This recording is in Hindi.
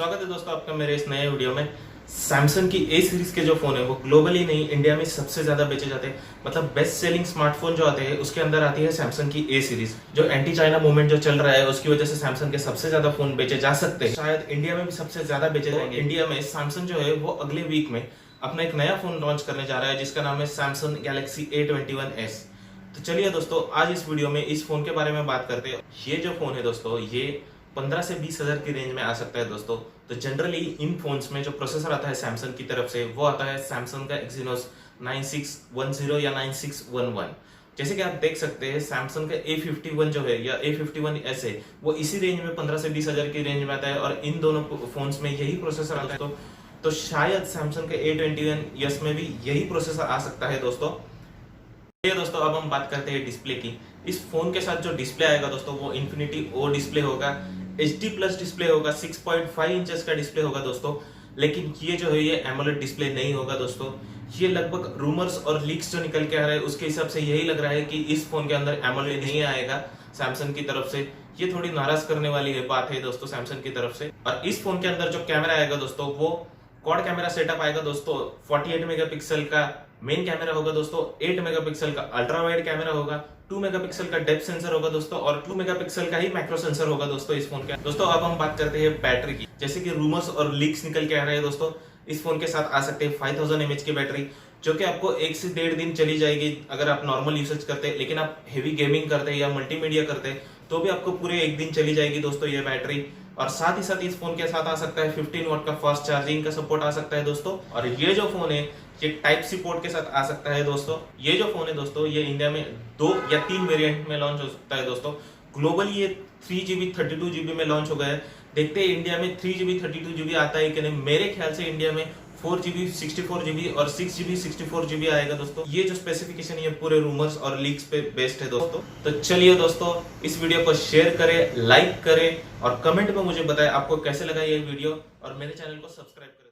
स्वागत है दोस्तों आपका मेरे इस नए वीडियो में। सैमसंग की ए सीरीज के जो फोन है वो ग्लोबली नहीं इंडिया में सबसे ज्यादा बेचे जाते हैं। मतलब बेस्ट सेलिंग स्मार्टफोन जो आते हैं उसके अंदर आती है सैमसंग की ए सीरीज। जो एंटी चाइना मूवमेंट जो चल रहा है उसकी वजह से सैमसंग के सबसे ज्यादा फोन बेचे जा सकते हैं, शायद इंडिया में भी सबसे ज्यादा बेचे जाएंगे। इंडिया में सैमसंग जो है वो अगले वीक में अपना एक नया फोन लॉन्च करने जा रहा है जिसका नाम है सैमसंग गैलेक्सी A21s। तो चलिए दोस्तों आज इस वीडियो में इस फोन के बारे में बात करते हैं। ये जो फोन है दोस्तों ये 15 से 20 हजार की रेंज में आ सकता है दोस्तों। तो जनरली इन फोन्स में जो प्रोसेसर आता है सैमसंग की तरफ से वो आता है सैमसंग का Exynos 9610 या 9611। जैसे कि आप देख सकते हैं सैमसंग का A51 जो है या A51s है वो इसी रेंज में 15 से 20 हजार की रेंज में आता है और इन दोनों फोन्स में यही प्रोसेसर आता है तो शायद सैमसंग के A21s में भी यही प्रोसेसर आ सकता है दोस्तों। ये दोस्तों अब हम बात करते हैं डिस्प्ले की। इस फोन के साथ जो डिस्प्ले आएगा दोस्तों वो इन्फिनिटी ओ डिस्प्ले होगा, HD प्लस डिस्प्ले होगा, 6.5 इंचेस का डिस्प्ले होगा दोस्तों। लेकिन ये जो है ये एमोलेड डिस्प्ले नहीं होगा दोस्तों। ये लगभग रूमर्स और लीक्स जो निकल के आ रहे हैं उसके हिसाब से यही लग रहा है कि इस फोन के अंदर एमोलेड नहीं आएगा सैमसंग की तरफ से। ये थोड़ी नाराज करने वाली है बात है दोस्तों सैमसंग की तरफ से। और इस फोन के अंदर जो कैमरा आएगा दोस्तों वो क्वाड कैमरा सेटअप आएगा दोस्तों। 48 मेगापिक्सल का मेन कैमरा होगा दोस्तों, 8 मेगापिक्सल का अल्ट्रा वाइड कैमरा होगा, 2 मेगापिक्सल का डेप्थ सेंसर होगा दोस्तों और 2 मेगापिक्सल का ही मैक्रो सेंसर होगा दोस्तों इस फोन का। दोस्तों अब हम बात करते हैं बैटरी की। जैसे कि रूमर्स और लीक्स निकल के आ रहे हैं दोस्तों इस फोन के साथ आ सकते हैं 5000 mAh की बैटरी जो कि आपको 1 से 1.5 दिन चली जाएगी अगर आप नॉर्मल यूसेज करते हैं। लेकिन आप हेवी गेमिंग करते हैं या मल्टीमीडिया करते हैं तो भी आपको पूरे 1 दिन चली जाएगी दोस्तों ये बैटरी। और साथ ही साथ इस फोन के साथ आ सकता है 15 वाट का फास्ट चार्जिंग का सपोर्ट आ सकता है दोस्तों। और ये जो फोन है ये टाइप सी पोर्ट के साथ आ सकता है दोस्तों। ये जो फोन है दोस्तों ये इंडिया में 2 या 3 वेरिएंट में लॉन्च हो सकता है दोस्तों। ग्लोबली ये 3GB 32GB में लॉन्च हो गया है। देखते हैं इंडिया में 3GB 32GB आता है कि नहीं। मेरे ख्याल से इंडिया में 4GB 64GB और 6GB 64GB आएगा दोस्तों। ये जो स्पेसिफिकेशन है पूरे रूमर्स और लीक्स पे बेस्ड है दोस्तों। तो चलिए दोस्तों इस वीडियो को शेयर करें, लाइक करें और कमेंट में मुझे बताएं आपको कैसे लगा ये वीडियो और मेरे चैनल को सब्सक्राइब करें।